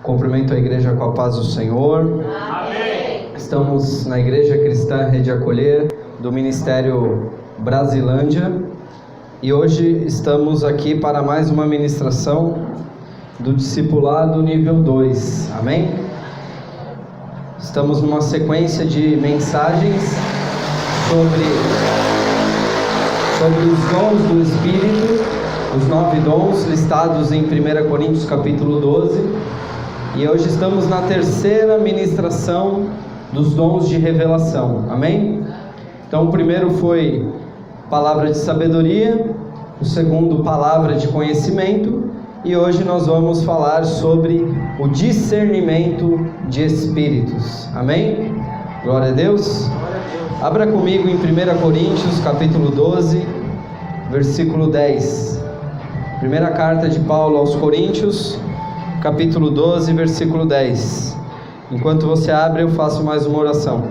Cumprimento a igreja com a paz do Senhor. Amém. Estamos na Igreja Cristã Rede Acolher, do Ministério Brasilândia, e hoje estamos aqui para mais uma ministração do Discipulado nível 2. Amém? Estamos numa sequência de mensagens sobre os dons do Espírito, os 9 dons listados em 1 Coríntios capítulo 12, e hoje estamos na terceira ministração dos dons de revelação. Amém? Então o primeiro foi palavra de sabedoria, o segundo palavra de conhecimento, e hoje nós vamos falar sobre o discernimento de espíritos. Amém? Glória a Deus. Abra comigo em 1 Coríntios capítulo 12, versículo 10. Primeira carta de Paulo aos Coríntios, capítulo 12, versículo 10. Enquanto você abre, eu faço mais uma oração.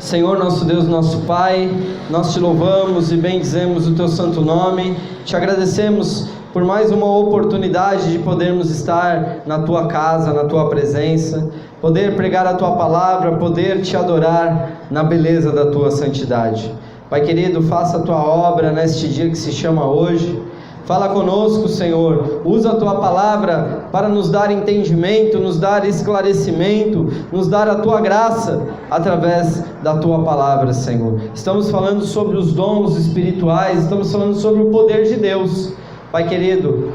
Senhor, nosso Deus, nosso Pai, nós te louvamos e bendizemos o teu santo nome. Te agradecemos por mais uma oportunidade de podermos estar na tua casa, na tua presença, poder pregar a tua palavra, poder te adorar na beleza da tua santidade. Pai querido, faça a tua obra neste dia que se chama hoje. Fala conosco, Senhor, usa a tua palavra para nos dar entendimento, nos dar esclarecimento, nos dar a tua graça através da tua palavra, Senhor. Estamos falando sobre os dons espirituais, estamos falando sobre o poder de Deus. Pai querido,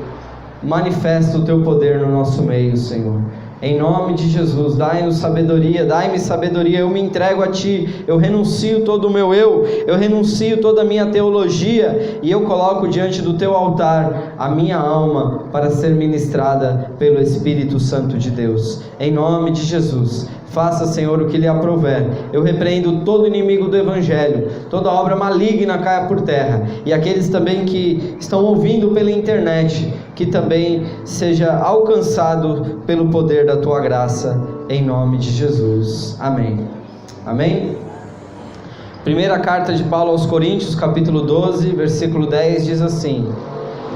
manifesta o teu poder no nosso meio, Senhor. Em nome de Jesus, dai-nos sabedoria, dai-me sabedoria, eu me entrego a Ti, eu renuncio todo o meu eu renuncio toda a minha teologia, e eu coloco diante do Teu altar a minha alma para ser ministrada pelo Espírito Santo de Deus. Em nome de Jesus, faça, Senhor, o que lhe aprouver. Eu repreendo todo inimigo do Evangelho, toda obra maligna caia por terra, e aqueles também que estão ouvindo pela internet, que também seja alcançado pelo poder da Tua graça, em nome de Jesus. Amém. Amém? Primeira carta de Paulo aos Coríntios, capítulo 12, versículo 10, diz assim: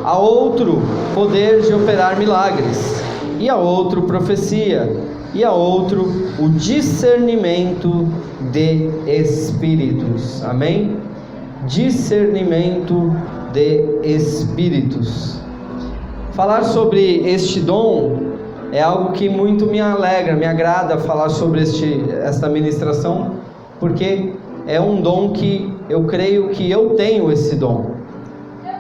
a outro poder de operar milagres, e a outro profecia, e a outro o discernimento de espíritos. Amém? Discernimento de espíritos. Falar sobre este dom é algo que muito me alegra, me agrada falar sobre esta ministração, porque é um dom que eu creio que eu tenho esse dom.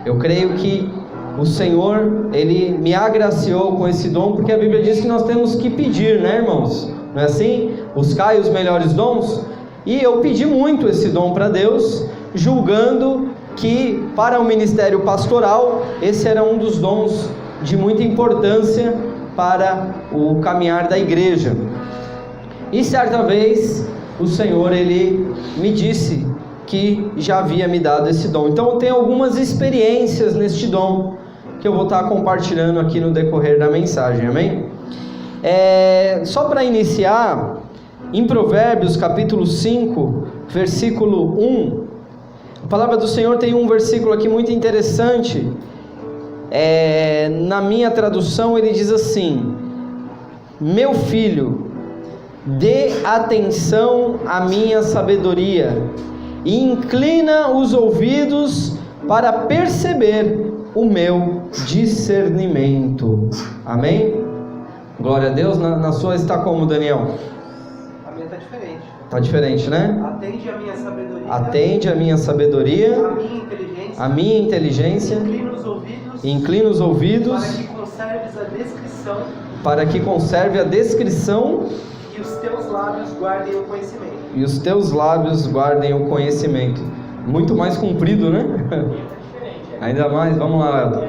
Eu creio que o Senhor, Ele me agraciou com esse dom, porque a Bíblia diz que nós temos que pedir, né, irmãos? Não é assim? Buscai os melhores dons. E eu pedi muito esse dom para Deus, julgando que para o ministério pastoral, esse era um dos dons de muita importância para o caminhar da igreja. E certa vez, o Senhor, Ele me disse que já havia me dado esse dom. Então eu tenho algumas experiências neste dom, que eu vou estar compartilhando aqui no decorrer da mensagem, amém? Só para iniciar, em Provérbios capítulo 5, versículo 1, a palavra do Senhor tem um versículo aqui muito interessante. Na minha tradução ele diz assim: meu filho, dê atenção à minha sabedoria e inclina os ouvidos para perceber o meu discernimento. Amém? Glória a Deus. Na sua está como, Daniel? A minha está diferente. Está diferente, né? Atende a minha sabedoria. Atende a minha sabedoria. A minha inteligência. Inclina os ouvidos. Para que conserves a descrição. Para que conserve a descrição. E os teus lábios guardem o conhecimento. E os teus lábios guardem o conhecimento. Muito mais comprido, né? Ainda mais, vamos lá, Elton.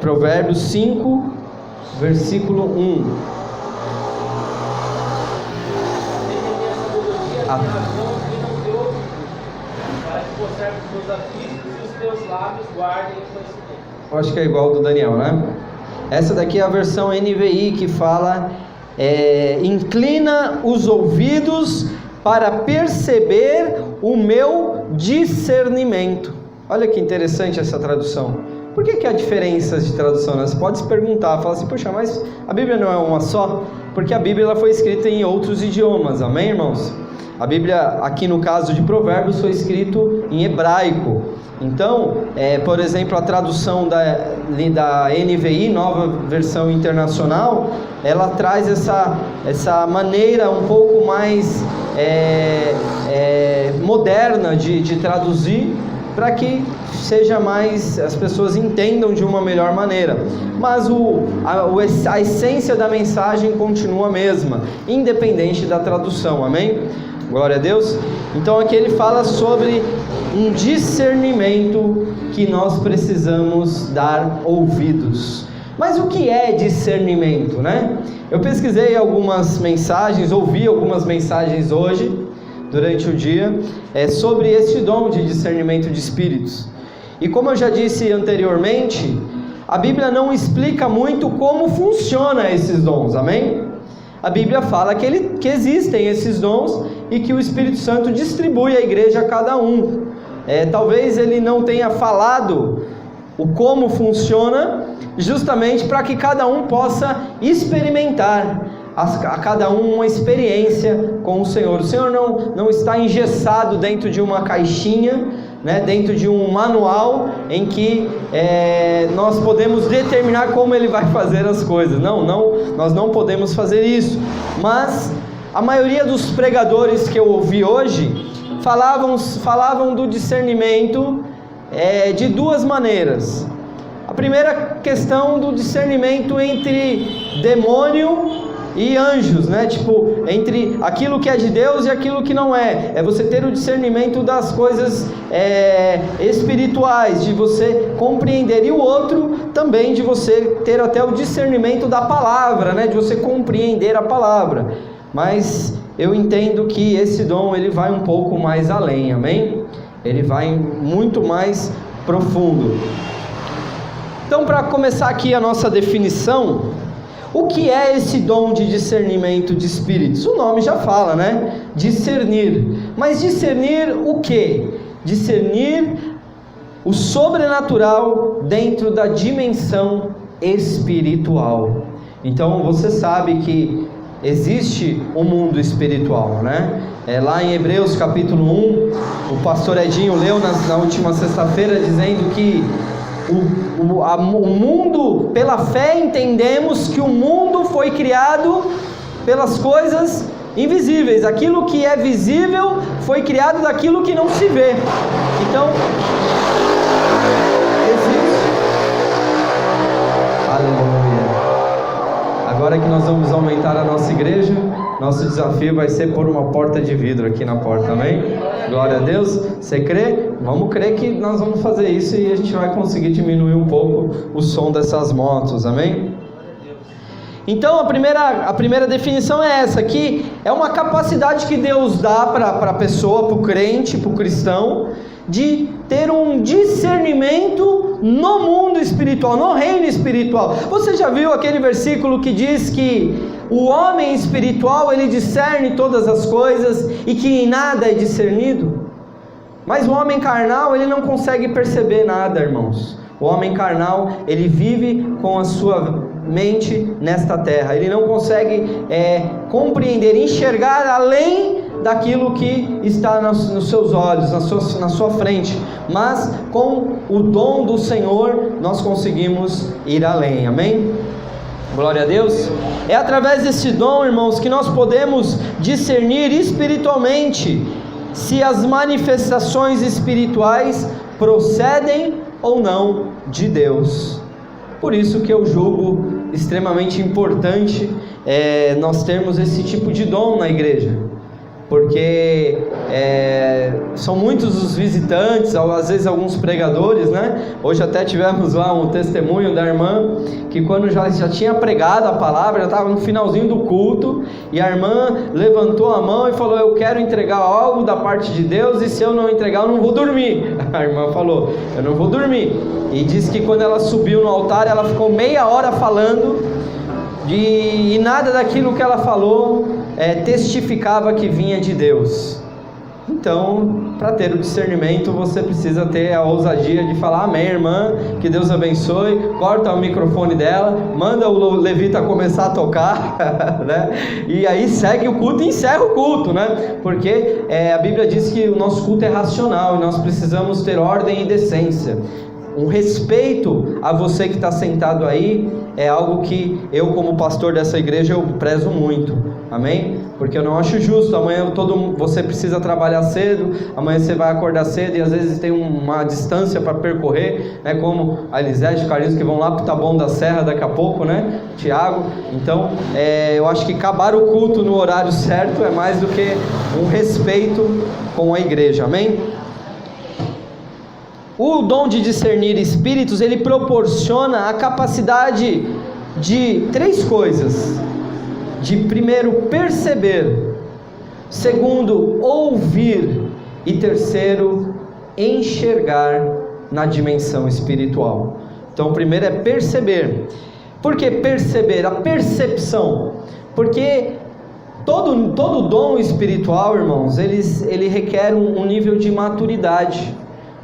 Provérbios 5, versículo 1. Para que conserve os teus aflitos e os teus lábios guardem o conhecimento. Eu acho que é igual do Daniel, né? Essa daqui é a versão NVI que fala: inclina os ouvidos para perceber o meu discernimento. Olha que interessante essa tradução. Por que há diferenças de tradução? Você pode se perguntar, fala assim, poxa, mas a Bíblia não é uma só? Porque a Bíblia ela foi escrita em outros idiomas, amém, irmãos? A Bíblia, aqui no caso de Provérbios, foi escrito em hebraico. Então, por exemplo, a tradução da NVI, Nova Versão Internacional, ela traz essa maneira um pouco mais moderna de traduzir, para que seja mais, as pessoas entendam de uma melhor maneira. Mas a essência da mensagem continua a mesma, independente da tradução, amém? Glória a Deus. Então aqui ele fala sobre um discernimento que nós precisamos dar ouvidos. Mas o que é discernimento, né? Eu pesquisei algumas mensagens, ouvi algumas mensagens hoje, durante o dia, sobre este dom de discernimento de espíritos. E como eu já disse anteriormente, a Bíblia não explica muito como funciona esses dons, amém? A Bíblia fala que existem esses dons e que o Espírito Santo distribui à igreja a cada um. Talvez ele não tenha falado o como funciona, justamente para que cada um possa experimentar, a cada um uma experiência com o Senhor. O Senhor não está engessado dentro de uma caixinha, né, dentro de um manual em que nós podemos determinar como Ele vai fazer as coisas. Nós não podemos fazer isso. Mas a maioria dos pregadores que eu ouvi hoje falavam do discernimento de duas maneiras. A primeira questão do discernimento entre demônio e anjos, né? Tipo, entre aquilo que é de Deus e aquilo que não é. É você ter o discernimento das coisas espirituais, de você compreender. E o outro também de você ter até o discernimento da palavra, né? De você compreender a palavra. Mas eu entendo que esse dom ele vai um pouco mais além, amém? Ele vai muito mais profundo. Então, para começar aqui a nossa definição, o que é esse dom de discernimento de espíritos? O nome já fala, né? Discernir. Mas discernir o quê? Discernir o sobrenatural dentro da dimensão espiritual. Então, você sabe que existe um mundo espiritual, né? Lá em Hebreus capítulo 1, o pastor Edinho leu na última sexta-feira dizendo que o mundo, pela fé entendemos que o mundo foi criado pelas coisas invisíveis. Aquilo que é visível foi criado daquilo que não se vê. Então, existe. Aleluia. Agora que nós vamos aumentar a nossa igreja, nosso desafio vai ser pôr uma porta de vidro aqui na porta, amém? Glória a Deus. Você crê? Vamos crer que nós vamos fazer isso e a gente vai conseguir diminuir um pouco o som dessas motos, amém? Então a primeira definição é essa, que é uma capacidade que Deus dá para a pessoa, para o crente, para o cristão, de ter um discernimento no mundo espiritual, no reino espiritual. Você já viu aquele versículo que diz que o homem espiritual, ele discerne todas as coisas e que em nada é discernido? Mas o homem carnal, ele não consegue perceber nada, irmãos. O homem carnal, ele vive com a sua mente nesta terra. Ele não consegue compreender, enxergar além daquilo que está nos seus olhos, na sua frente. Mas com o dom do Senhor, nós conseguimos ir além, amém? Glória a Deus. É através desse dom, irmãos, que nós podemos discernir espiritualmente se as manifestações espirituais procedem ou não de Deus. Por isso que eu julgo extremamente importante nós termos esse tipo de dom na igreja, porque são muitos os visitantes, às vezes alguns pregadores, né? Hoje até tivemos lá um testemunho da irmã, que quando já tinha pregado a palavra, já estava no finalzinho do culto, e a irmã levantou a mão e falou: eu quero entregar algo da parte de Deus, e se eu não entregar eu não vou dormir. A irmã falou: eu não vou dormir. E disse que quando ela subiu no altar, ela ficou meia hora falando, e nada daquilo que ela falou testificava que vinha de Deus. Então, para ter o discernimento, você precisa ter a ousadia de falar: amém, irmã, que Deus abençoe. Corta o microfone dela, manda o levita começar a tocar, né? E aí segue o culto e encerra o culto, né? Porque a Bíblia diz que o nosso culto é racional e nós precisamos ter ordem e decência. Um respeito a você que está sentado aí é algo que eu, como pastor dessa igreja, eu prezo muito, amém? Porque eu não acho justo. Amanhã você precisa trabalhar cedo, amanhã você vai acordar cedo e às vezes tem uma distância para percorrer, né? Como a Elisete e o Carlinhos que vão lá para o Taboão da Serra daqui a pouco, né? Tiago. Então eu acho que acabar o culto no horário certo é mais do que um respeito com a igreja, amém? O dom de discernir espíritos, ele proporciona a capacidade de 3 coisas: de primeiro perceber, segundo ouvir e terceiro enxergar na dimensão espiritual. Então, o primeiro é perceber. Por que perceber? A percepção. Porque todo dom espiritual, irmãos, ele requer um nível de maturidade.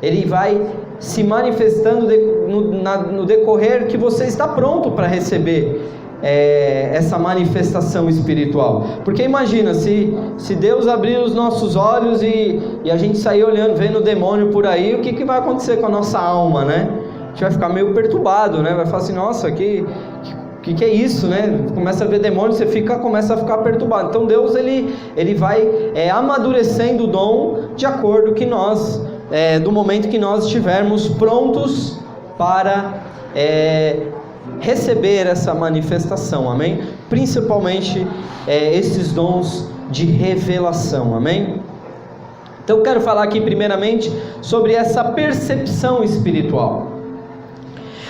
Ele vai se manifestando no decorrer que você está pronto para receber essa manifestação espiritual. Porque imagina, se Deus abrir os nossos olhos e a gente sair olhando, vendo o demônio por aí, o que vai acontecer com a nossa alma, né? A gente vai ficar meio perturbado, né? Vai falar assim: nossa, que é isso, né? Começa a ver demônio, você começa a ficar perturbado. Então Deus ele vai amadurecendo o dom de acordo que nós do momento que nós estivermos prontos para receber essa manifestação, amém? Principalmente esses dons de revelação, amém? Então eu quero falar aqui primeiramente sobre essa percepção espiritual.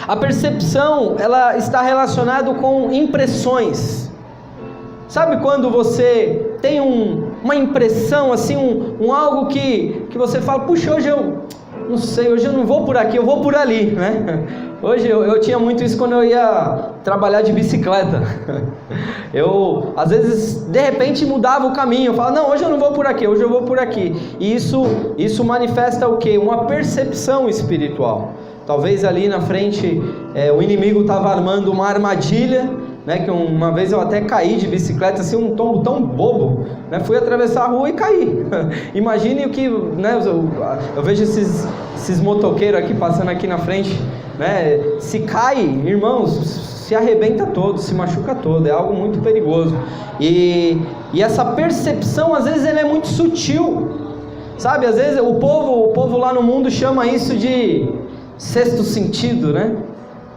A percepção, ela está relacionada com impressões. Sabe quando você tem uma impressão, assim, algo que você fala: puxa, hoje eu não sei, hoje eu não vou por aqui, eu vou por ali, né? Hoje eu tinha muito isso quando eu ia trabalhar de bicicleta. Eu, às vezes, de repente mudava o caminho, eu falava: não, hoje eu não vou por aqui, hoje eu vou por aqui. E isso manifesta o quê? Uma percepção espiritual. Talvez ali na frente o inimigo estava armando uma armadilha, né? Que uma vez eu até caí de bicicleta, assim, um tombo tão bobo, né? Fui atravessar a rua e caí. Imagine o que, né? Eu vejo esses motoqueiros aqui passando aqui na frente, né? Se cai, irmãos, se arrebenta todo, se machuca todo, é algo muito perigoso. E essa percepção, às vezes, ela é muito sutil, sabe? Às vezes o povo lá no mundo chama isso de sexto sentido, né?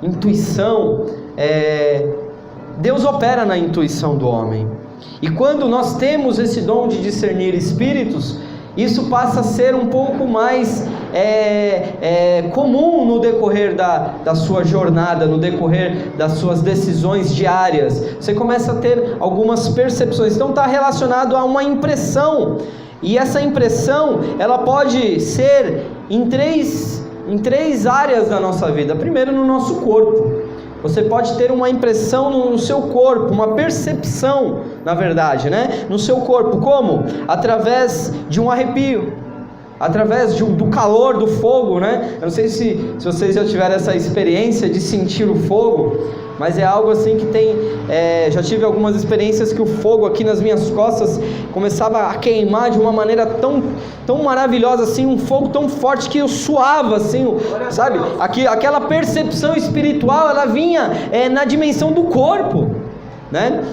Intuição. Deus opera na intuição do homem. E quando nós temos esse dom de discernir espíritos, isso passa a ser um pouco mais comum no decorrer da sua jornada, no decorrer das suas decisões diárias. Você começa a ter algumas percepções. Então está relacionado a uma impressão. E essa impressão, ela pode ser em três áreas da nossa vida. Primeiro, no nosso corpo. Você pode ter uma impressão no seu corpo, uma percepção, na verdade, né? No seu corpo. Como? Através de um arrepio, através do calor do fogo, né? Eu não sei se vocês já tiveram essa experiência de sentir o fogo, mas é algo assim que tem... já tive algumas experiências que o fogo aqui nas minhas costas começava a queimar de uma maneira tão maravilhosa, assim, um fogo tão forte que eu suava, assim, sabe? Aquela percepção espiritual, ela vinha na dimensão do corpo, né?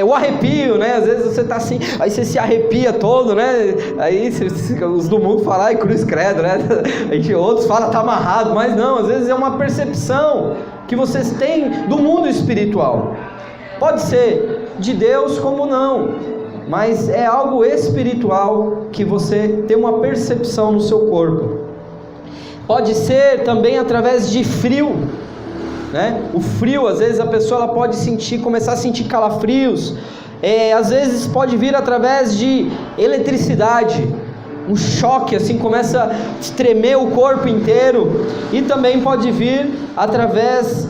O arrepio, né? Às vezes você está assim, aí você se arrepia todo, né? Aí os do mundo falam: ai, cruz credo, né? Outros falam: tá amarrado, mas não, às vezes é uma percepção que vocês têm do mundo espiritual. Pode ser de Deus como não, mas é algo espiritual que você tem uma percepção no seu corpo. Pode ser também através de frio, né? O frio, às vezes a pessoa ela pode começar a sentir calafrios. Às vezes pode vir através de eletricidade, um choque, assim, começa a tremer o corpo inteiro. E também pode vir através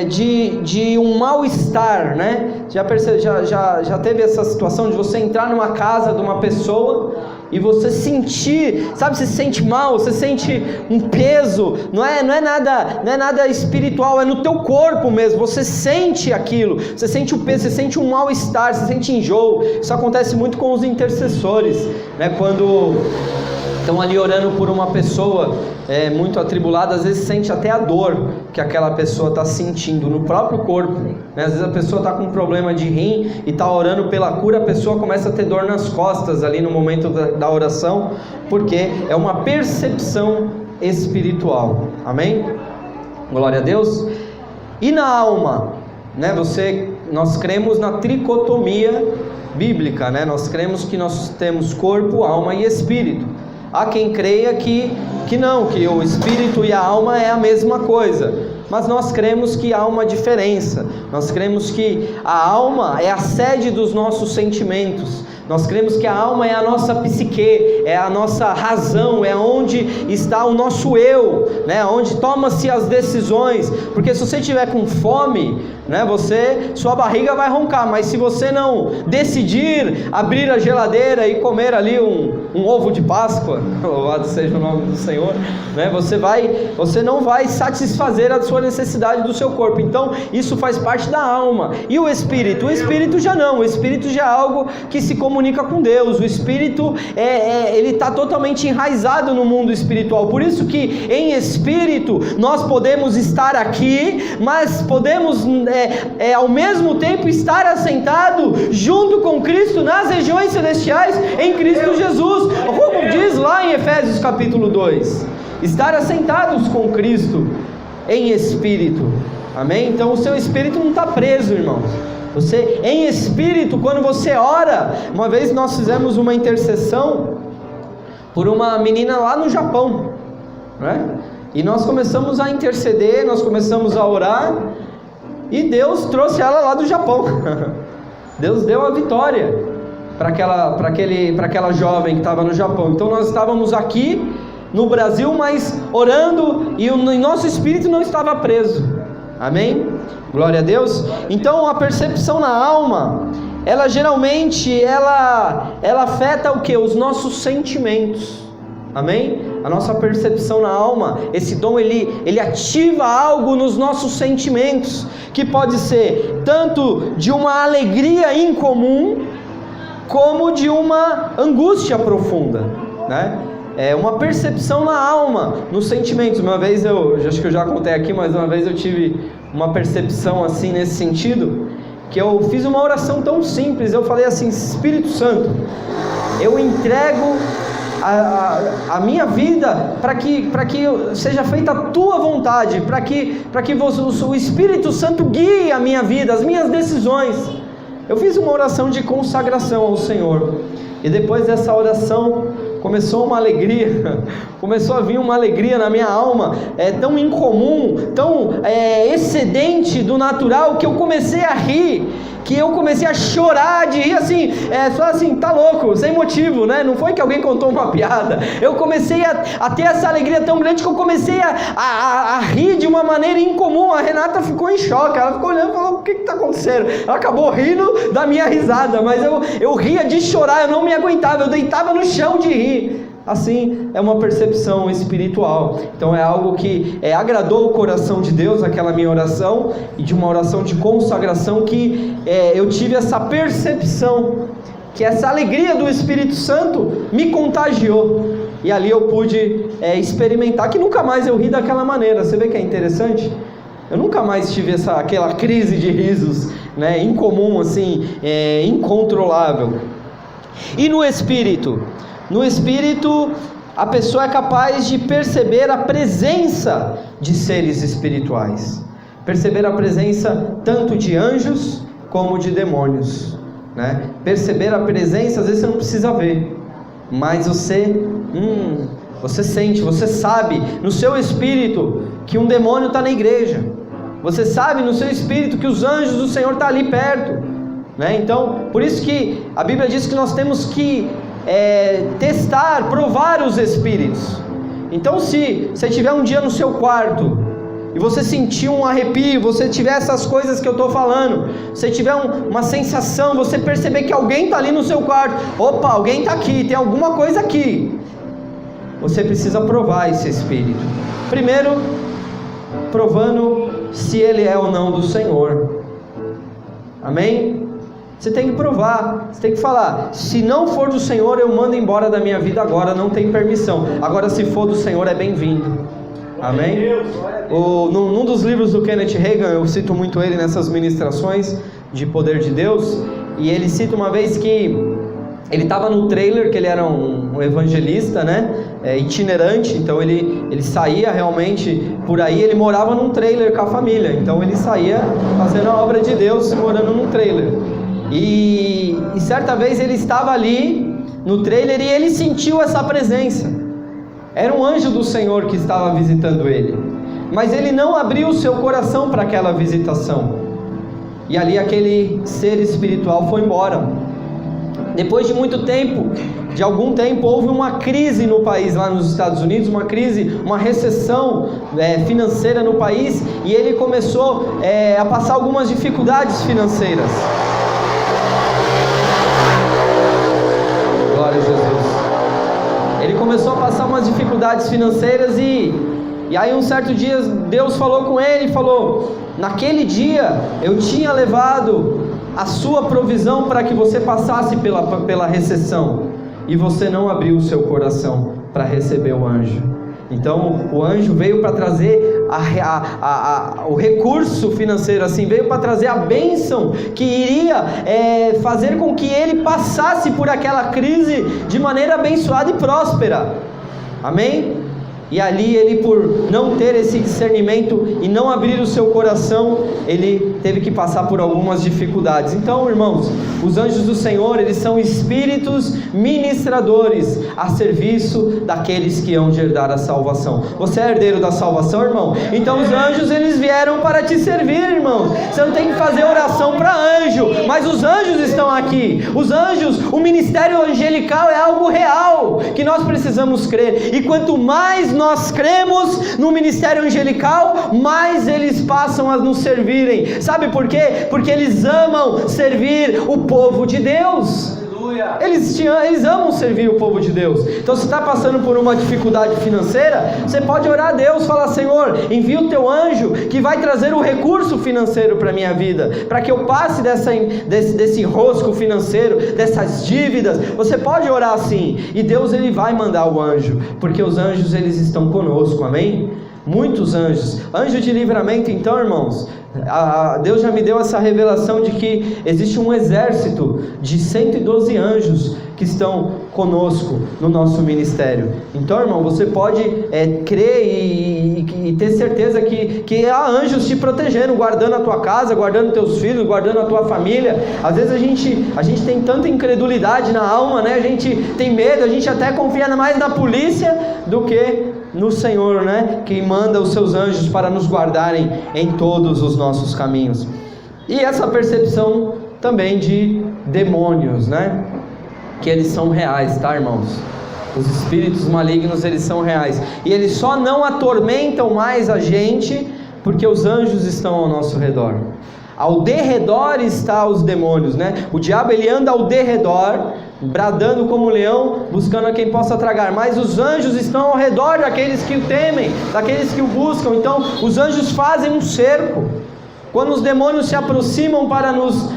de um mal-estar, né? Já teve essa situação de você entrar numa casa de uma pessoa e você sentir, sabe, você se sente mal, você sente um peso, não é nada espiritual, é no teu corpo mesmo, você sente aquilo, você sente o peso, você sente um mal-estar, você sente enjoo. Isso acontece muito com os intercessores, né? Quando estão ali orando por uma pessoa muito atribulada, às vezes sente até a dor que aquela pessoa está sentindo no próprio corpo, né? Às vezes a pessoa está com um problema de rim e está orando pela cura, a pessoa começa a ter dor nas costas ali no momento da oração, porque é uma percepção espiritual. Amém? Glória a Deus. E na alma, né? Nós cremos na tricotomia bíblica, né? Nós cremos que nós temos corpo, alma e espírito. Há quem creia que não, que o espírito e a alma é a mesma coisa, mas nós cremos que há uma diferença. Nós cremos que a alma é a sede dos nossos sentimentos. Nós cremos que a alma é a nossa psique, é a nossa razão, é onde está o nosso eu, né? Onde toma-se as decisões. Porque se você estiver com fome, né, sua barriga vai roncar, mas se você não decidir abrir a geladeira e comer ali um ovo de Páscoa, louvado seja o nome do Senhor, né, você não vai satisfazer a sua necessidade do seu corpo. Então isso faz parte da alma. E o espírito já não. O espírito já é algo que se comunica com Deus. O espírito ele está totalmente enraizado no mundo espiritual. Por isso que em espírito nós podemos estar aqui, mas podemos ao mesmo tempo estar assentado junto com Cristo nas regiões celestiais em Cristo Jesus, como diz lá em Efésios capítulo 2, estar assentados com Cristo em espírito. Amém? Então o seu espírito não está preso, irmãos. Você em espírito, quando você ora, uma vez nós fizemos uma intercessão por uma menina lá no Japão, né? E nós começamos a interceder, nós começamos a orar, e Deus trouxe ela lá do Japão. Deus deu a vitória para aquela jovem que estava no Japão. Então nós estávamos aqui no Brasil, mas orando, e o nosso espírito não estava preso. Amém? Glória a Deus. Então a percepção na alma, ela geralmente afeta o que? Os nossos sentimentos. Amém? A nossa percepção na alma, esse dom ele ativa algo nos nossos sentimentos, que pode ser tanto de uma alegria incomum, como de uma angústia profunda, né? É uma percepção na alma, nos sentimentos. Uma vez acho que eu já contei aqui, mas uma vez eu tive uma percepção assim nesse sentido, que eu fiz uma oração tão simples. Eu falei assim: Espírito Santo, eu entrego a minha vida para que seja feita a tua vontade, para que o Espírito Santo guie a minha vida, as minhas decisões. Eu fiz uma oração de consagração ao Senhor, e depois dessa oração começou uma alegria, começou a vir uma alegria na minha alma, tão incomum, tão excedente do natural, que eu comecei a rir, que eu comecei a chorar de rir, assim, só assim, tá louco, sem motivo, né? Não foi que alguém contou uma piada. Eu comecei a ter essa alegria tão grande que eu comecei a rir de uma maneira incomum. A Renata ficou em choque, ela ficou olhando e falou: o que está acontecendo? Ela acabou rindo da minha risada, mas eu ria de chorar, eu não me aguentava, eu deitava no chão de rir. Assim, é uma percepção espiritual. Então é algo que agradou o coração de Deus, aquela minha oração, e de uma oração de consagração, que eu tive essa percepção, que essa alegria do Espírito Santo me contagiou, e ali eu pude experimentar, que nunca mais eu ri daquela maneira. Você vê que é interessante? Eu nunca mais tive aquela crise de risos, né, incomum, assim, incontrolável. E no Espírito? No Espírito, a pessoa é capaz de perceber a presença de seres espirituais, perceber a presença tanto de anjos como de demônios, né? Perceber a presença, às vezes você não precisa ver, mas você sente, você sabe no seu espírito que um demônio está na igreja, você sabe no seu espírito que os anjos do Senhor estão ali perto, né? Então, por isso que a Bíblia diz que nós temos que testar, provar os espíritos. Então, se você tiver um dia no seu quarto e você sentir um arrepio, você tiver essas coisas que eu estou falando, você tiver uma sensação, você perceber que alguém está ali no seu quarto, opa, alguém está aqui, tem alguma coisa aqui, você precisa provar esse Espírito. Primeiro, provando se ele é ou não do Senhor. Amém? Você tem que provar, você tem que falar, se não for do Senhor, eu mando embora da minha vida agora, não tem permissão. Agora, se for do Senhor, é bem-vindo. Amém? Num dos livros do Kenneth Hagin, eu cito muito ele nessas ministrações de poder de Deus, e ele cita uma vez que ele estava no trailer, que ele era um evangelista, né, itinerante, então ele saía realmente por aí, ele morava num trailer com a família, então ele saía fazendo a obra de Deus, morando num trailer, e certa vez ele estava ali no trailer e ele sentiu essa presença, era um anjo do Senhor que estava visitando ele, mas ele não abriu o seu coração para aquela visitação, e ali aquele ser espiritual foi embora. Depois de muito tempo, de algum tempo, houve uma crise no país, lá nos Estados Unidos, uma crise, uma recessão financeira no país, e ele começou a passar algumas dificuldades financeiras. Glória a Jesus. Ele começou a passar umas dificuldades financeiras e aí um certo dia Deus falou com ele e falou, naquele dia eu tinha levado a sua provisão para que você passasse pela recessão, e você não abriu o seu coração para receber o anjo. Então o anjo veio para trazer o recurso financeiro, assim, veio para trazer a bênção que iria fazer com que ele passasse por aquela crise de maneira abençoada e próspera. Amém? E ali ele, por não ter esse discernimento e não abrir o seu coração, ele teve que passar por algumas dificuldades. Então, irmãos, os anjos do Senhor, eles são espíritos ministradores a serviço daqueles que hão de herdar a salvação. Você é herdeiro da salvação, irmão? Então os anjos, eles vieram para te servir, irmão. Você não tem que fazer oração para anjo, mas os anjos estão aqui. Os anjos, o ministério angelical é algo real, que nós precisamos crer. E quanto mais nós cremos no ministério angelical, mais eles passam a nos servirem. Sabe por quê? Porque eles amam servir o povo de Deus. Eles amam servir o povo de Deus. Então, se está passando por uma dificuldade financeira, você pode orar a Deus, falar: Senhor, envia o teu anjo que vai trazer o recurso financeiro para a minha vida, para que eu passe desse rosco financeiro, dessas dívidas. Você pode orar assim, e Deus, ele vai mandar o anjo, porque os anjos, eles estão conosco, amém? Muitos anjos, anjo de livramento. Então, irmãos, Deus já me deu essa revelação de que existe um exército de 112 anjos que estão conosco no nosso ministério. Então, irmão, você pode crer e ter certeza que há anjos te protegendo, guardando a tua casa, guardando teus filhos, guardando a tua família. Às vezes a gente tem tanta incredulidade na alma, né? A gente tem medo, a gente até confia mais na polícia do que no Senhor, né? Que manda os seus anjos para nos guardarem em todos os nossos caminhos. E essa percepção também de demônios, né? Que eles são reais, tá, irmãos? Os espíritos malignos, eles são reais, e eles só não atormentam mais a gente porque os anjos estão ao nosso redor. Ao derredor está os demônios, né? O diabo, ele anda ao derredor, bradando como leão, buscando a quem possa tragar, mas os anjos estão ao redor daqueles que o temem, daqueles que o buscam. Então os anjos fazem um cerco. Quando os demônios se aproximam para nos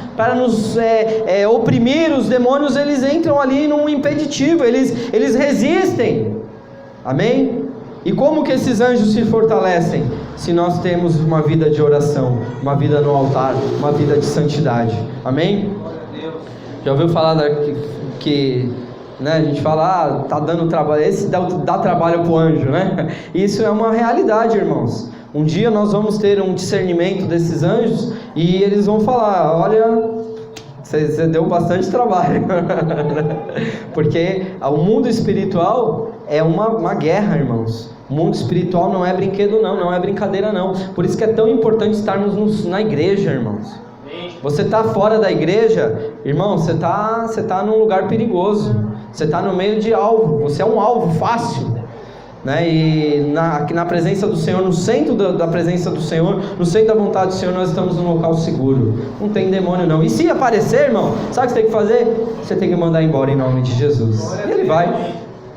oprimir, os demônios, eles entram ali num impeditivo, eles resistem. Amém? E como que esses anjos se fortalecem? Se nós temos uma vida de oração, uma vida no altar, uma vida de santidade. Amém? Já ouviu falar que né, a gente fala, tá dando trabalho, esse dá trabalho pro anjo, né? Isso é uma realidade, irmãos. Um dia nós vamos ter um discernimento desses anjos e eles vão falar: olha, você deu bastante trabalho. Porque o mundo espiritual é uma guerra, irmãos. O mundo espiritual não é brinquedo não é brincadeira não. Por isso que é tão importante estarmos na igreja, irmãos. Você está fora da igreja, irmão, você tá num lugar perigoso. Você está no meio de alvo, você é um alvo fácil, né? E aqui na presença do Senhor, no centro da presença do Senhor, no centro da vontade do Senhor, nós estamos num local seguro. Não tem demônio não. E se aparecer, irmão, sabe o que você tem que fazer? Você tem que mandar embora em nome de Jesus. E ele vai.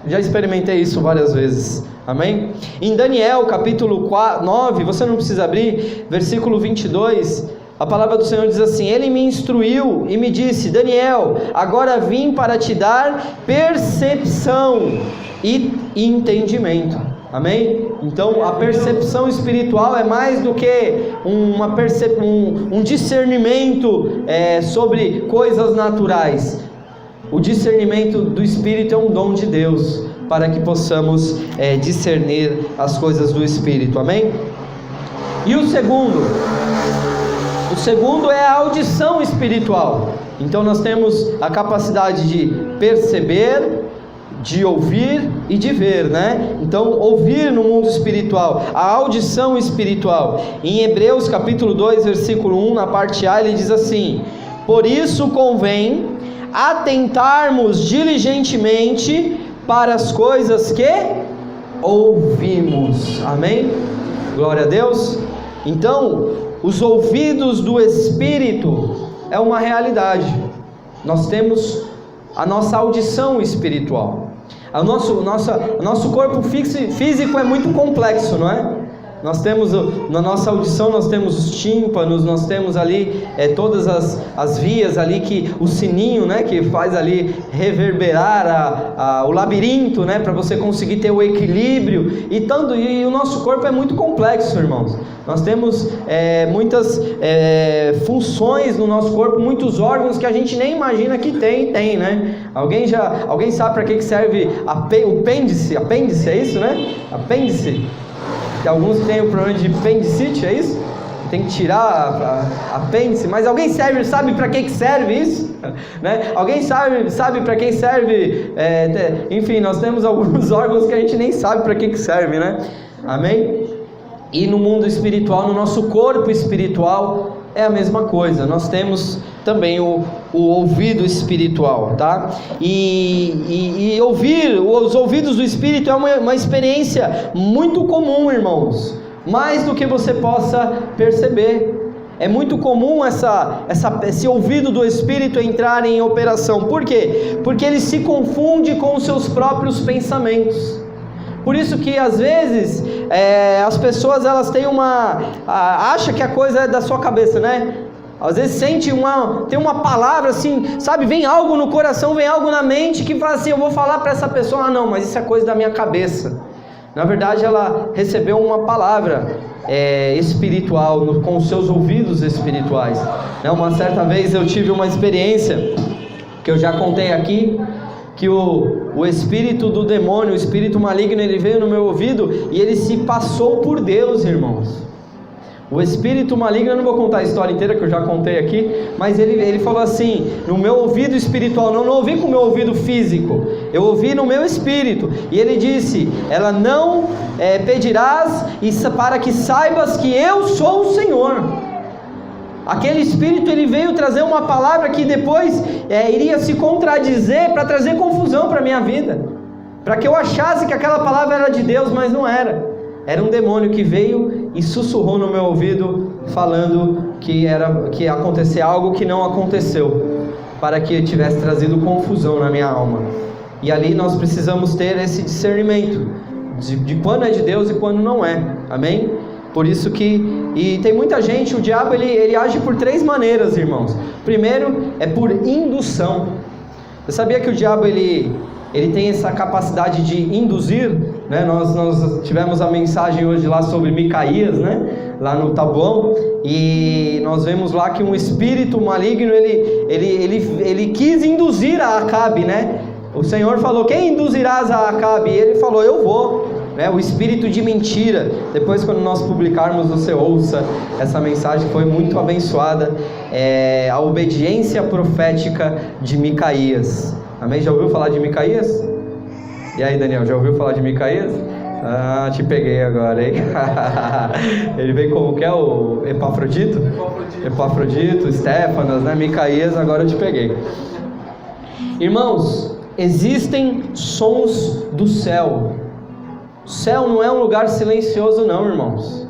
Já experimentei isso várias vezes. Amém? Em Daniel capítulo 9, você não precisa abrir, versículo 22, a palavra do Senhor diz assim: Ele me instruiu e me disse: Daniel, agora vim para te dar percepção e entendimento. Amém? Então a percepção espiritual é mais do que um discernimento sobre coisas naturais. O discernimento do Espírito é um dom de Deus, para que possamos discernir as coisas do Espírito. Amém? E o segundo é a audição espiritual. Então nós temos a capacidade de perceber, de ouvir e de ver, né? Então ouvir no mundo espiritual, a audição espiritual. Em Hebreus capítulo 2 versículo 1, na parte A, ele diz assim: por isso convém atentarmos diligentemente para as coisas que ouvimos. Amém? Glória a Deus. Então, os ouvidos do Espírito é uma realidade. Nós temos a nossa audição espiritual. Nosso corpo físico é muito complexo, não é? Nós temos, na nossa audição, nós temos os tímpanos, nós temos ali todas as vias ali, que o sininho, né, que faz ali reverberar o labirinto, né, para você conseguir ter o equilíbrio, e o nosso corpo é muito complexo, irmãos. Nós temos muitas funções no nosso corpo, muitos órgãos que a gente nem imagina que tem, né? Alguém sabe para que serve o apêndice? Apêndice, é isso, né? Apêndice. Alguns têm o problema de apendicite, é isso? Tem que tirar apêndice. Mas alguém sabe para que serve isso? Né? Alguém sabe para que serve? Enfim, nós temos alguns órgãos que a gente nem sabe para que serve, né? Amém? E no mundo espiritual, no nosso corpo espiritual, é a mesma coisa. Nós temos também o ouvido espiritual, tá? E ouvir, os ouvidos do Espírito é uma experiência muito comum, irmãos. Mais do que você possa perceber. É muito comum esse ouvido do Espírito entrar em operação. Por quê? Porque ele se confunde com os seus próprios pensamentos. Por isso que às vezes as pessoas elas têm acha que a coisa é da sua cabeça, né? Às vezes tem uma palavra assim, sabe? Vem algo no coração, vem algo na mente que fala assim: eu vou falar para essa pessoa, não, mas isso é coisa da minha cabeça. Na verdade ela recebeu uma palavra espiritual com os seus ouvidos espirituais. Uma certa vez eu tive uma experiência que eu já contei aqui, que o espírito do demônio, o espírito maligno, ele veio no meu ouvido e ele se passou por Deus, irmãos. O espírito maligno, eu não vou contar a história inteira que eu já contei aqui, mas ele falou assim, no meu ouvido espiritual, não ouvi com o meu ouvido físico, eu ouvi no meu espírito, e ele disse: ela não pedirás para que saibas que eu sou o Senhor. Aquele espírito, ele veio trazer uma palavra que depois iria se contradizer, para trazer confusão para a minha vida, para que eu achasse que aquela palavra era de Deus, mas não era. Era um demônio que veio e sussurrou no meu ouvido, falando que ia acontecer algo que não aconteceu, para que tivesse trazido confusão na minha alma. E ali nós precisamos ter esse discernimento de quando é de Deus e quando não é. Amém? Por isso e tem muita gente, o diabo ele age por 3 maneiras, irmãos. Primeiro é por indução. Você sabia que o diabo ele tem essa capacidade de induzir, né? Nós tivemos a mensagem hoje lá sobre Micaías, né? Lá no tabuão, e nós vemos lá que um espírito maligno ele quis induzir a Acabe, né? O Senhor falou: quem induzirás a Acabe? E ele falou: eu vou. O espírito de mentira. Depois, quando nós publicarmos, você ouça essa mensagem, foi muito abençoada. A obediência profética de Micaías. Amém? Já ouviu falar de Micaías? E aí, Daniel, já ouviu falar de Micaías? Te peguei agora, hein? Ele veio como que é o Epafrodito? Epafrodito, Estéfanas, né? Micaías, agora eu te peguei. Irmãos, existem sons do céu. O céu não é um lugar silencioso não, irmãos.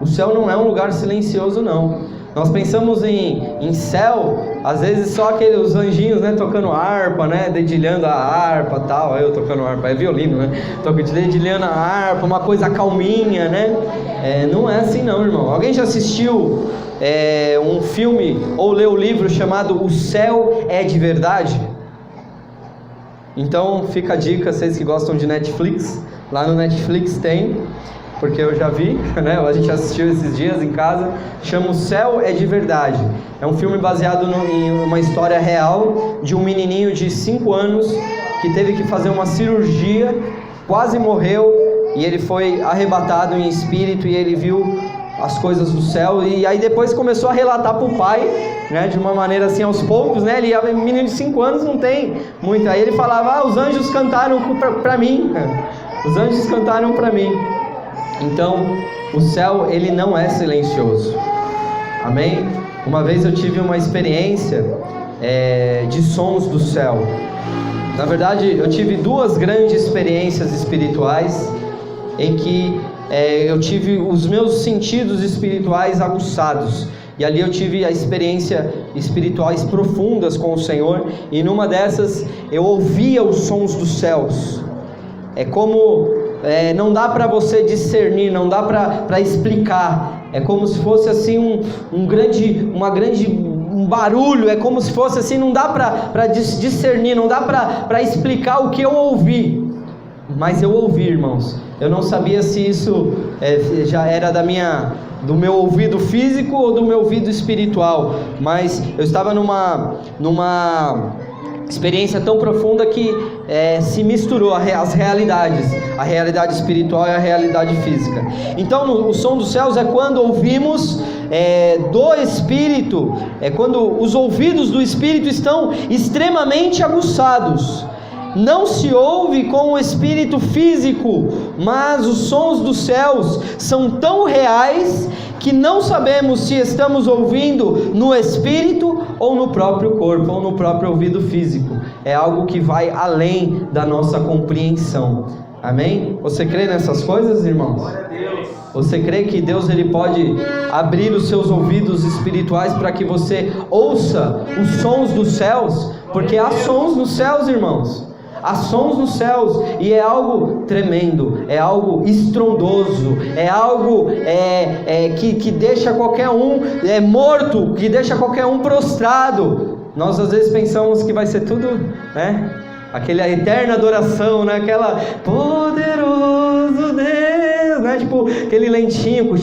O céu não é um lugar silencioso não. Nós pensamos em céu, às vezes só aqueles anjinhos, né, tocando harpa, né, dedilhando a harpa, tal. Eu tocando harpa, é violino, né? Dedilhando a harpa, uma coisa calminha, né? Não é assim não, irmão. Alguém já assistiu um filme ou leu o livro chamado O Céu é de Verdade? Então fica a dica, vocês que gostam de Netflix, lá no Netflix tem, porque eu já vi, né? A gente assistiu esses dias em casa, chama O Céu é de Verdade. É um filme baseado em uma história real de um menininho de 5 anos que teve que fazer uma cirurgia, quase morreu, e ele foi arrebatado em espírito e ele viu as coisas do céu, e aí depois começou a relatar para o pai, né, de uma maneira assim aos poucos, né, ele é menino de 5 anos, não tem muito, aí ele falava, os anjos cantaram para mim, os anjos cantaram para mim. Então, o céu, ele não é silencioso, amém? Uma vez eu tive uma experiência de sons do céu. Na verdade, eu tive 2 grandes experiências espirituais, em que eu tive os meus sentidos espirituais aguçados, e ali eu tive a experiência espirituais profundas com o Senhor, e numa dessas eu ouvia os sons dos céus. É como não dá para você discernir, não dá para explicar, é como se fosse assim um barulho, é como se fosse assim, não dá para discernir, não dá para explicar o que eu ouvi, mas eu ouvi, irmãos. Eu não sabia se isso já era do meu ouvido físico ou do meu ouvido espiritual, mas eu estava numa experiência tão profunda que se misturou as realidades, a realidade espiritual e a realidade física. Então o som dos céus é quando ouvimos do Espírito, é quando os ouvidos do Espírito estão extremamente aguçados. Não se ouve com o espírito físico, mas os sons dos céus são tão reais que não sabemos se estamos ouvindo no espírito ou no próprio corpo, ou no próprio ouvido físico. É algo que vai além da nossa compreensão. Amém? Você crê nessas coisas, irmãos? Glória a Deus. Você crê que Deus ele pode abrir os seus ouvidos espirituais para que você ouça os sons dos céus? Porque há sons nos céus, irmãos. Há sons nos céus, e é algo tremendo, é algo estrondoso, é algo que deixa qualquer um morto, que deixa qualquer um prostrado. Nós às vezes pensamos que vai ser tudo, né? Aquela eterna adoração, né? Aquela poderoso Deus, né? Tipo aquele lentinho,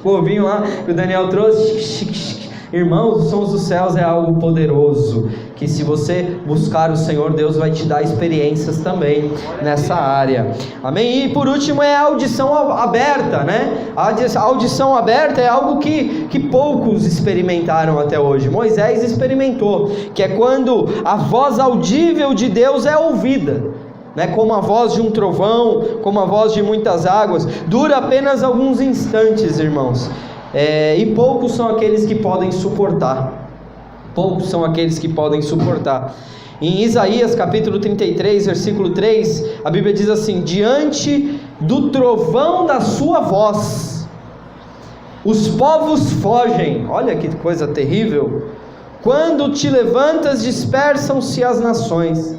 com o ovinho lá que o Daniel trouxe. Irmãos, os sons dos céus é algo poderoso, que se você buscar o Senhor, Deus vai te dar experiências também nessa área. Amém? E por último é a audição aberta, né? A audição aberta é algo que poucos experimentaram até hoje. Moisés experimentou, que é quando a voz audível de Deus é ouvida, né? Como a voz de um trovão, como a voz de muitas águas. Dura apenas alguns instantes, irmãos. E poucos são aqueles que podem suportar. Poucos são aqueles que podem suportar. Em Isaías capítulo 33, versículo 3, a Bíblia diz assim: diante do trovão da sua voz, os povos fogem. Olha que coisa terrível. Quando te levantas, dispersam-se as nações.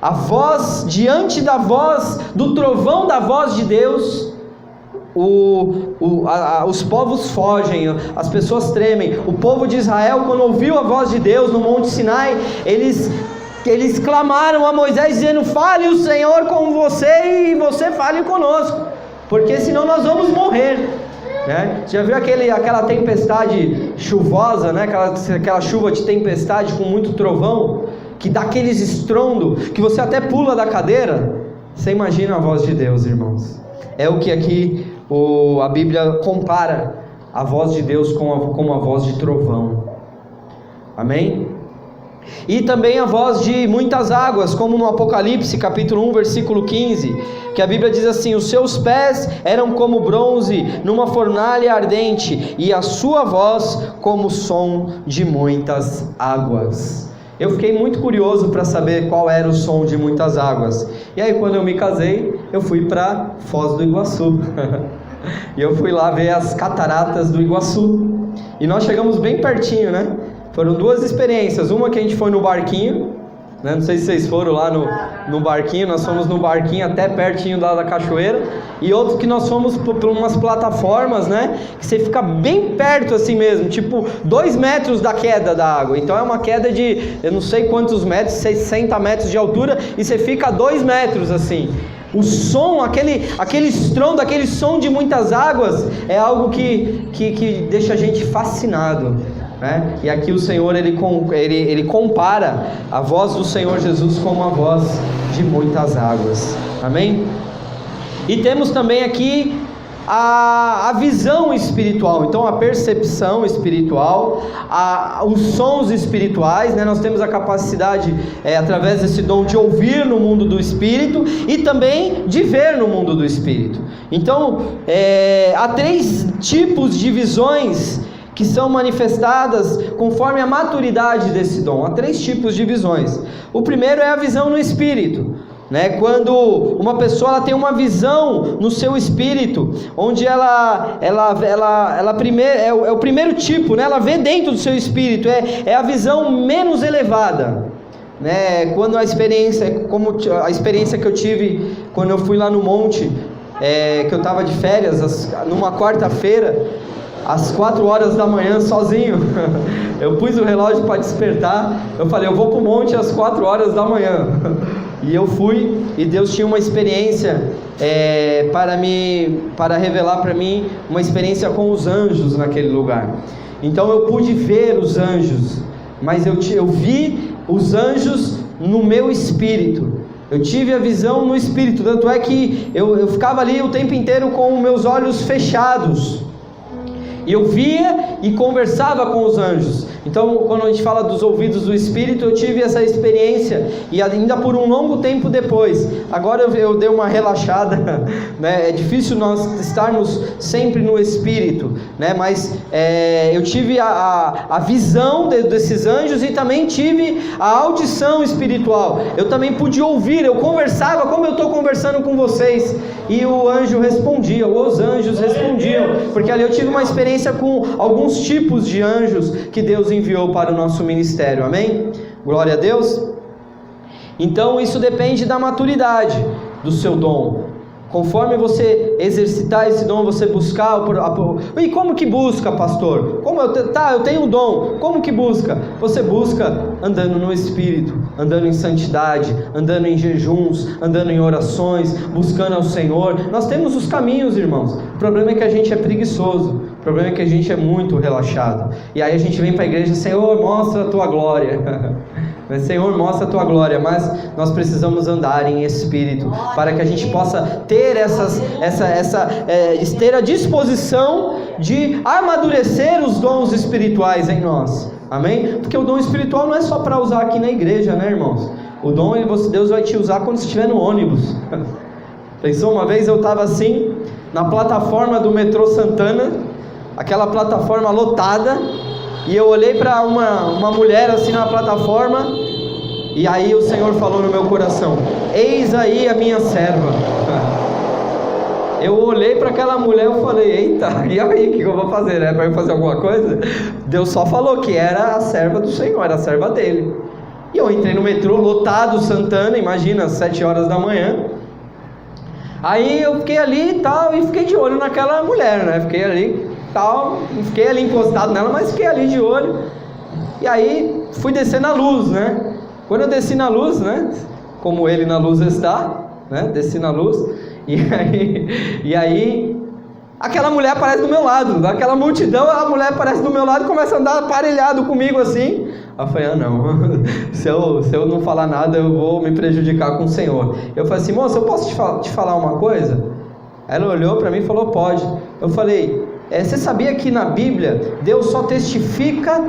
A voz, diante da voz, do trovão da voz de Deus, os povos fogem, as pessoas tremem. O povo de Israel, quando ouviu a voz de Deus no Monte Sinai, eles clamaram a Moisés dizendo: fale o Senhor com você e você fale conosco, porque senão nós vamos morrer, né? Já viu aquela tempestade chuvosa, né? Aquela chuva de tempestade com muito trovão, que dá aqueles estrondo que você até pula da cadeira? Você imagina a voz de Deus, irmãos. É o que aqui a Bíblia compara a voz de Deus com a voz de trovão. Amém? E também a voz de muitas águas, como no Apocalipse capítulo 1 versículo 15, que a Bíblia diz assim: os seus pés eram como bronze numa fornalha ardente, e a sua voz como o som de muitas águas. Eu fiquei muito curioso para saber qual era o som de muitas águas. E aí quando eu me casei, eu fui para Foz do Iguaçu. E eu fui lá ver as cataratas do Iguaçu. E nós chegamos bem pertinho, né? Foram duas experiências. Uma que a gente foi no barquinho, né? Não sei se vocês foram lá no barquinho. Nós fomos no barquinho até pertinho lá da cachoeira. E outro que nós fomos por umas plataformas, né? Que você fica bem perto assim mesmo, tipo 2 metros da queda da água. Então é uma queda de, eu não sei quantos metros, 60 metros de altura, e você fica a 2 metros assim. O som, aquele estrondo, aquele som de muitas águas é algo que deixa a gente fascinado, né? E aqui o Senhor ele compara a voz do Senhor Jesus com uma voz de muitas águas. Amém? E temos também aqui a visão espiritual, então a percepção espiritual, os sons espirituais, né? Nós temos a capacidade, através desse dom, de ouvir no mundo do Espírito e também de ver no mundo do Espírito. Então, há 3 tipos de visões que são manifestadas conforme a maturidade desse dom. Há 3 tipos de visões. O primeiro é a visão no Espírito, né? Quando uma pessoa ela tem uma visão no seu espírito, onde ela primeiro, é o primeiro tipo, né? Ela vê dentro do seu espírito, é a visão menos elevada, né? Quando a experiência, como a experiência que eu tive quando eu fui lá no monte, que eu estava de férias, numa quarta-feira, às 4 horas da manhã, sozinho. Eu pus o relógio para despertar. Eu falei, eu vou para o monte às 4 horas da manhã. E eu fui, e Deus tinha uma experiência para revelar para mim uma experiência com os anjos naquele lugar. Então eu pude ver os anjos, mas eu vi os anjos no meu espírito. Eu tive a visão no espírito, tanto é que eu ficava ali o tempo inteiro com os meus olhos fechados. E eu via e conversava com os anjos. Então, quando a gente fala dos ouvidos do Espírito, eu tive essa experiência, e ainda por um longo tempo depois. Agora eu dei uma relaxada, né? É difícil nós estarmos sempre no Espírito, né? Mas eu tive a visão desses anjos, e também tive a audição espiritual. Eu também pude ouvir, eu conversava como eu estou conversando com vocês, e o anjo respondia, os anjos respondiam, porque ali eu tive uma experiência com alguns tipos de anjos que Deus enviou para o nosso ministério. Amém? Glória a Deus. Então isso depende da maturidade do seu dom. Conforme você exercitar esse dom, você buscar... E como que busca, pastor? Eu tenho um dom. Como que busca? Você busca andando no Espírito, andando em santidade, andando em jejuns, andando em orações, buscando ao Senhor. Nós temos os caminhos, irmãos. O problema é que a gente é preguiçoso. O problema é que a gente é muito relaxado. E aí a gente vem para a igreja, Senhor, mostra a tua glória. Senhor, mostra a tua glória. Mas nós precisamos andar em espírito, para que a gente possa ter ter a disposição de amadurecer os dons espirituais em nós. Amém? Porque o dom espiritual não é só para usar aqui na igreja, né, irmãos? O dom, Deus vai te usar quando você estiver no ônibus. Pensou, uma vez eu estava assim, na plataforma do metrô Santana, aquela plataforma lotada, e eu olhei para uma mulher assim na plataforma, e aí o Senhor falou no meu coração, eis aí a minha serva. Eu olhei para aquela mulher e falei, eita, e aí, o que eu vou fazer? É para eu fazer alguma coisa? Deus só falou que era a serva do Senhor, era a serva dele. E eu entrei no metrô lotado, Santana, imagina, às 7 horas da manhã. Aí eu fiquei ali e tal, e fiquei de olho naquela mulher, né? Fiquei ali encostado nela, mas fiquei ali de olho. E aí fui descer na luz, né? Quando eu desci na luz, né? Como ele na luz está, né? Desci na luz. E aí aquela mulher aparece do meu lado, daquela multidão, a mulher aparece do meu lado e começa a andar aparelhado comigo assim. Aí eu falei, não, se eu não falar nada, eu vou me prejudicar com o Senhor. Eu falei assim, moça, eu posso te falar uma coisa? Ela olhou para mim e falou, pode. Eu falei, você sabia que na Bíblia, Deus só testifica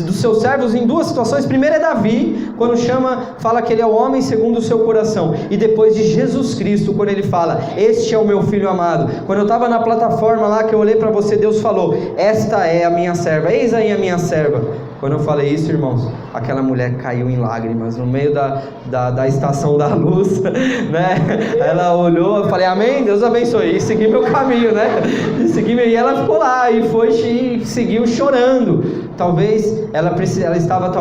dos seus servos em 2 situações? Primeiro é Davi, quando fala que ele é o homem segundo o seu coração. E depois de Jesus Cristo, quando ele fala, este é o meu filho amado. Quando eu estava na plataforma lá, que eu olhei para você, Deus falou, esta é a minha serva, eis aí a minha serva. Quando eu falei isso, irmãos, aquela mulher caiu em lágrimas no meio da estação da luz, né? Ela olhou, eu falei, amém, Deus abençoe, e segui meu caminho, né? E ela ficou lá e foi e seguiu chorando. Talvez ela estava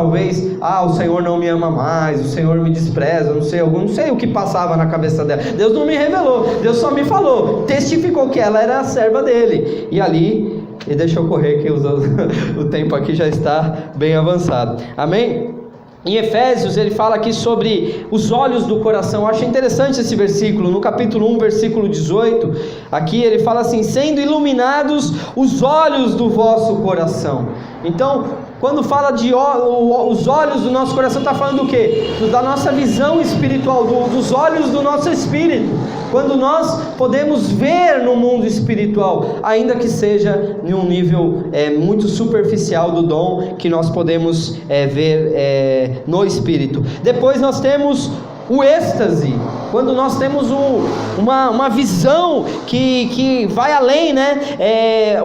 o Senhor não me ama mais, o Senhor me despreza, não sei o que passava na cabeça dela. Deus não me revelou, Deus só me falou, testificou que ela era a serva dele. E ali, e deixa eu correr que o tempo aqui já está bem avançado. Amém? Em Efésios ele fala aqui sobre os olhos do coração. Eu acho interessante esse versículo, no capítulo 1, versículo 18, aqui ele fala assim, sendo iluminados os olhos do vosso coração. Então, quando fala de os olhos do nosso coração, está falando do quê? Da nossa visão espiritual, dos olhos do nosso espírito. Quando nós podemos ver no mundo espiritual, ainda que seja em um nível muito superficial do dom que nós podemos ver no espírito. Depois nós temos o êxtase, quando nós temos uma visão que vai além, né?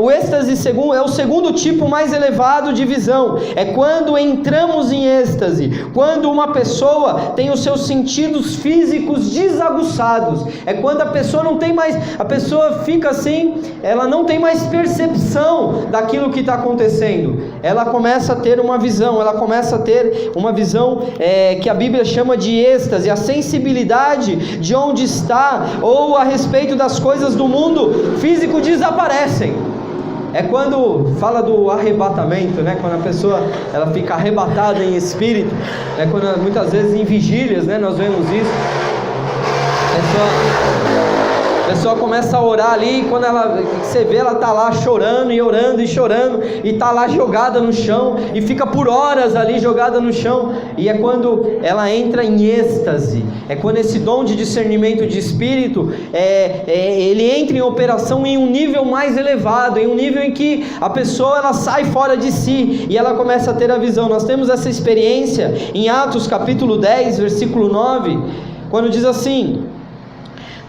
O êxtase é o segundo tipo mais elevado de visão. É quando entramos em êxtase, quando uma pessoa tem os seus sentidos físicos desaguçados. É quando a pessoa fica assim, ela não tem mais percepção daquilo que está acontecendo. Ela começa a ter uma visão, que a Bíblia chama de êxtase, a sensibilidade de onde está ou a respeito das coisas do mundo físico desaparecem. É quando fala do arrebatamento, né? Quando a pessoa ela fica arrebatada em espírito, quando muitas vezes em vigílias, né? Nós vemos isso. A pessoa começa a orar ali, e quando você vê, ela está lá chorando e orando e chorando, e está lá jogada no chão, e fica por horas ali jogada no chão, e é quando ela entra em êxtase, é quando esse dom de discernimento de espírito, ele entra em operação em um nível mais elevado, em um nível em que a pessoa ela sai fora de si, e ela começa a ter a visão. Nós temos essa experiência em Atos capítulo 10, versículo 9, quando diz assim: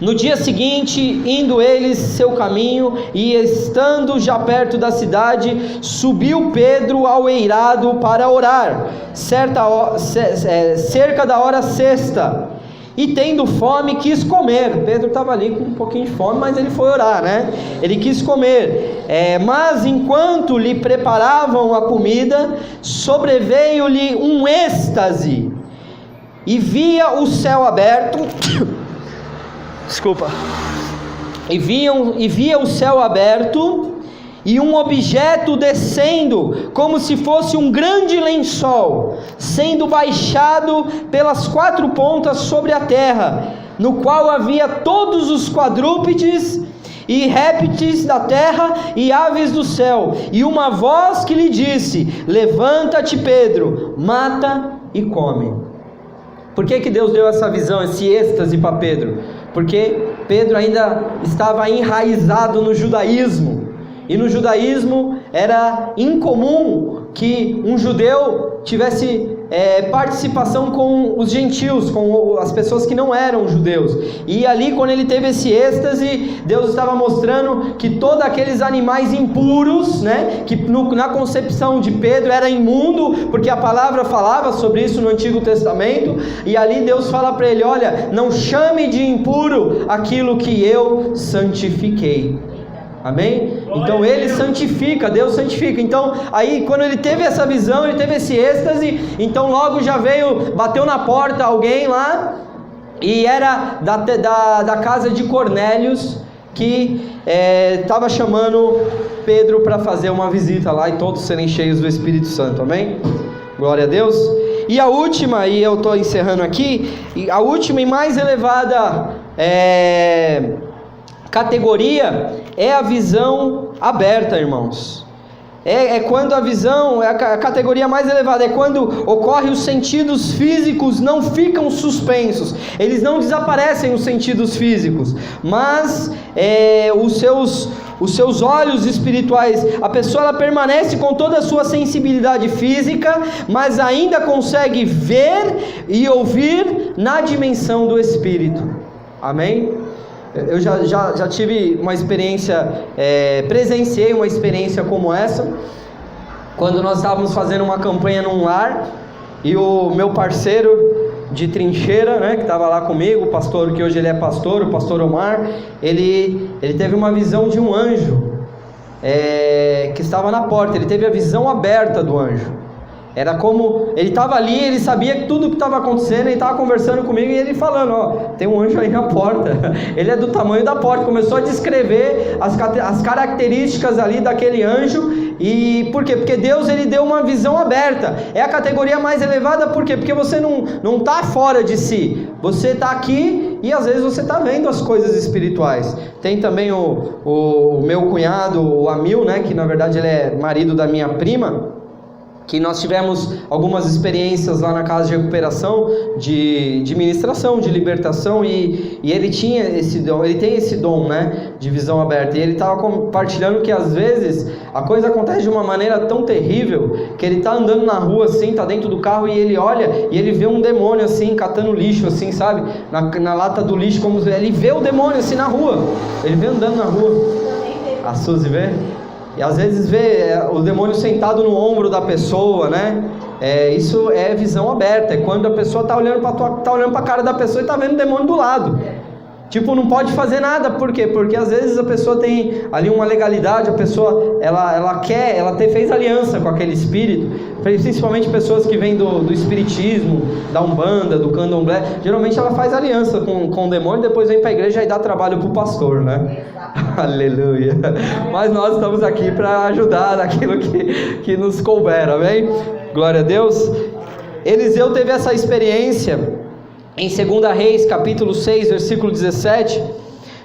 no dia seguinte, indo eles seu caminho, e estando já perto da cidade, subiu Pedro ao eirado para orar, cerca da hora sexta, e tendo fome, quis comer. Pedro estava ali com um pouquinho de fome, mas ele foi orar, né? Ele quis comer, mas enquanto lhe preparavam a comida, sobreveio-lhe um êxtase, e via o céu aberto... E via o céu aberto e um objeto descendo, como se fosse um grande lençol, sendo baixado pelas quatro pontas sobre a terra, no qual havia todos os quadrúpedes e répteis da terra e aves do céu, e uma voz que lhe disse: levanta-te, Pedro, mata e come. Por que Deus deu essa visão, esse êxtase para Pedro? Porque Pedro ainda estava enraizado no judaísmo, e no judaísmo era incomum que um judeu tivesse participação com os gentios, com as pessoas que não eram judeus. E ali, quando ele teve esse êxtase, Deus estava mostrando que todos aqueles animais impuros, né, que na concepção de Pedro era imundo, porque a palavra falava sobre isso no Antigo Testamento, e ali Deus fala para ele: olha, não chame de impuro aquilo que eu santifiquei. Amém? Então ele santifica, Deus santifica. Então aí quando ele teve essa visão, ele teve esse êxtase, então logo já bateu na porta alguém lá, e era da casa de Cornélios, que estava chamando Pedro para fazer uma visita lá, e todos serem cheios do Espírito Santo. Amém? Glória a Deus. E a última, e eu estou encerrando aqui, a última e mais elevada categoria é a visão aberta, irmãos. Quando a visão, a categoria mais elevada, é quando ocorre os sentidos físicos não ficam suspensos, eles não desaparecem, os sentidos físicos, mas os seus olhos espirituais, a pessoa ela permanece com toda a sua sensibilidade física, mas ainda consegue ver e ouvir na dimensão do Espírito. Amém? Eu já tive uma experiência, presenciei uma experiência como essa, quando nós estávamos fazendo uma campanha num lar, e o meu parceiro de trincheira, né, que estava lá comigo, o pastor, que hoje ele é pastor, o pastor Omar, ele teve uma visão de um anjo, que estava na porta. Ele teve a visão aberta do anjo. Era como, ele estava ali, ele sabia tudo o que estava acontecendo, ele estava conversando comigo e ele falando, ó, tem um anjo aí na porta, ele é do tamanho da porta. Começou a descrever as características ali daquele anjo. E por quê? Porque Deus, ele deu uma visão aberta. É a categoria mais elevada. Por quê? Porque você não está fora de si, você está aqui e às vezes você está vendo as coisas espirituais. Tem também o meu cunhado, o Amil, né, que na verdade ele é marido da minha prima, que nós tivemos algumas experiências lá na casa de recuperação, de ministração, de libertação, e ele tinha esse dom, ele tem esse dom, né, de visão aberta, e ele estava compartilhando que às vezes a coisa acontece de uma maneira tão terrível, que ele está andando na rua assim, está dentro do carro, e ele olha, e ele vê um demônio assim, catando lixo assim, sabe, na lata do lixo, como ele vê o demônio assim na rua, ele vê andando na rua. A Suzy vê? E às vezes vê o demônio sentado no ombro da pessoa, né? Isso é visão aberta. É quando a pessoa está olhando para a cara da pessoa e está vendo o demônio do lado. Tipo, não pode fazer nada. Por quê? Porque às vezes a pessoa tem ali uma legalidade, a pessoa ela fez aliança com aquele espírito, principalmente pessoas que vêm do espiritismo, da Umbanda, do Candomblé. Geralmente ela faz aliança com o demônio, depois vem para a igreja e dá trabalho para o pastor, né? Aleluia. Mas nós estamos aqui para ajudar naquilo que nos couber, amém? Glória a Deus. Eliseu teve essa experiência em 2 Reis, capítulo 6, versículo 17,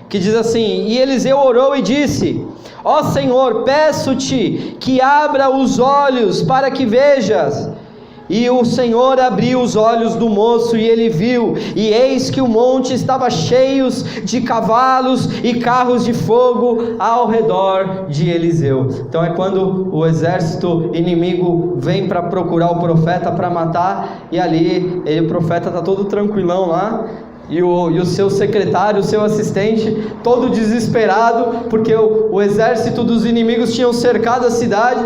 que diz assim: e Eliseu orou e disse: ó Senhor, peço-te que abra os olhos para que vejas. E o Senhor abriu os olhos do moço, e ele viu, e eis que o monte estava cheio de cavalos e carros de fogo ao redor de Eliseu. Então é quando o exército inimigo vem para procurar o profeta para matar, e ali o profeta está todo tranquilão lá, e o seu secretário, o seu assistente, todo desesperado, porque o exército dos inimigos tinham cercado a cidade.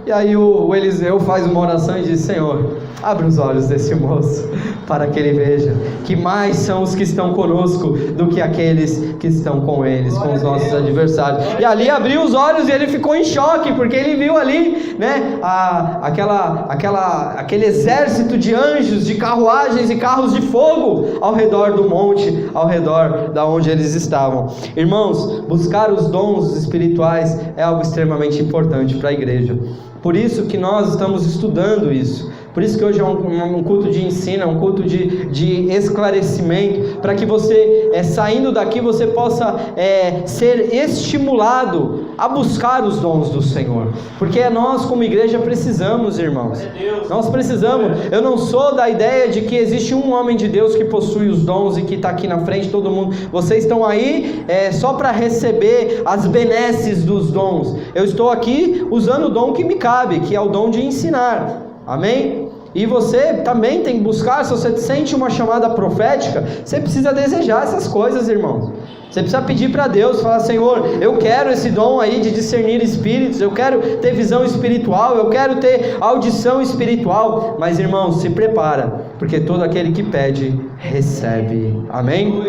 E aí o Eliseu faz uma oração e diz: Senhor, abre os olhos desse moço, para que ele veja que mais são os que estão conosco do que aqueles que estão com eles, com os nossos adversários. E ali abriu os olhos e ele ficou em choque, porque ele viu ali, né, aquele exército de anjos, de carruagens e carros de fogo ao redor do monte, ao redor da onde eles estavam. Irmãos, buscar os dons espirituais é algo extremamente importante para a igreja. Por isso que nós estamos estudando isso. Por isso que hoje é um culto de ensino, é um culto de esclarecimento, para que você, saindo daqui, você possa ser estimulado a buscar os dons do Senhor. Porque nós como igreja precisamos, irmãos. Nós precisamos. Eu não sou da ideia de que existe um homem de Deus que possui os dons e que está aqui na frente, todo mundo. Vocês estão aí só para receber as benesses dos dons. Eu estou aqui usando o dom que me cabe, que é o dom de ensinar. Amém? E você também tem que buscar. Se você sente uma chamada profética, você precisa desejar essas coisas, irmãos. Você precisa pedir para Deus, falar: Senhor, eu quero esse dom aí de discernir espíritos, eu quero ter visão espiritual, eu quero ter audição espiritual. Mas, irmãos, se prepara, porque todo aquele que pede, recebe. Amém?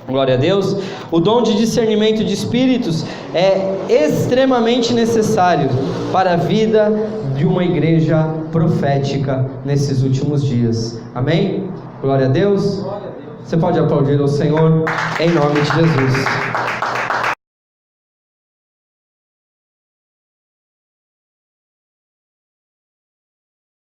Glória a Deus. O dom de discernimento de espíritos é extremamente necessário para a vida de uma igreja profética nesses últimos dias. Amém? Glória a Deus. Você pode aplaudir ao Senhor em nome de Jesus.